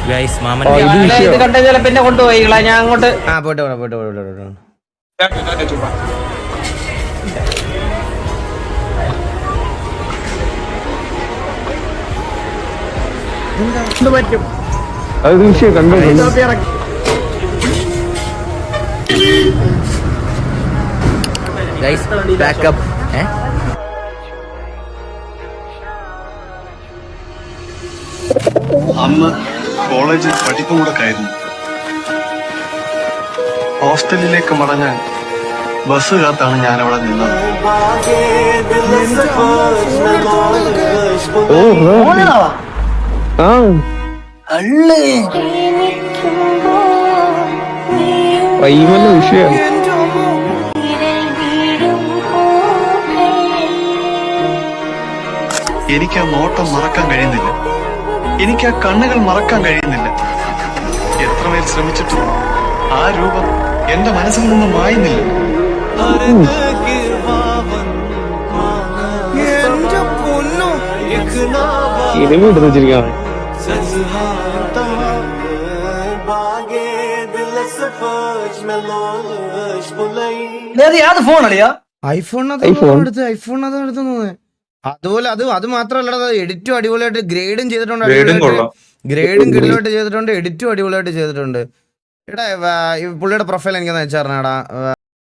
Guys മാമൻ ഇത് കണ്ടു പിന്നെ കൊണ്ടുപോയി ഞാൻ അങ്ങോട്ട് പോട്ടെ. പറ്റും അത് വിഷയം കണ്ടു. Guys backup. അന്ന് കോളേജിൽ പഠിപ്പും കൂടെ ആയിരുന്നു. ഹോസ്റ്റലിലേക്ക് മടങ്ങാൻ ബസ് കാത്താണ് ഞാൻ അവിടെ നിന്നത്. വിഷയം എനിക്ക് ആ നോട്ടം മറക്കാൻ കഴിയുന്നില്ല. എനിക്ക് ആ കണ്ണുകൾ മറക്കാൻ കഴിയുന്നില്ല. എത്ര പേർ ശ്രമിച്ചിട്ടും ആ രൂപം എന്റെ മനസ്സിൽ നിന്ന് മായുന്നില്ല. ഐഫോൺ അതുപോലെ അത് മാത്രമല്ല, എഡിറ്റും അടിപൊളിയായിട്ട് ഗ്രേഡും ചെയ്തിട്ടുണ്ട്. ഗ്രേഡും കിടിലായിട്ട് ചെയ്തിട്ടുണ്ട്, എഡിറ്റും അടിപൊളിയായിട്ട് ചെയ്തിട്ടുണ്ട്. എടാ പുള്ളിയുടെ പ്രൊഫൈൽ എനിക്കൊന്ന് അയച്ചു തരണേടാ.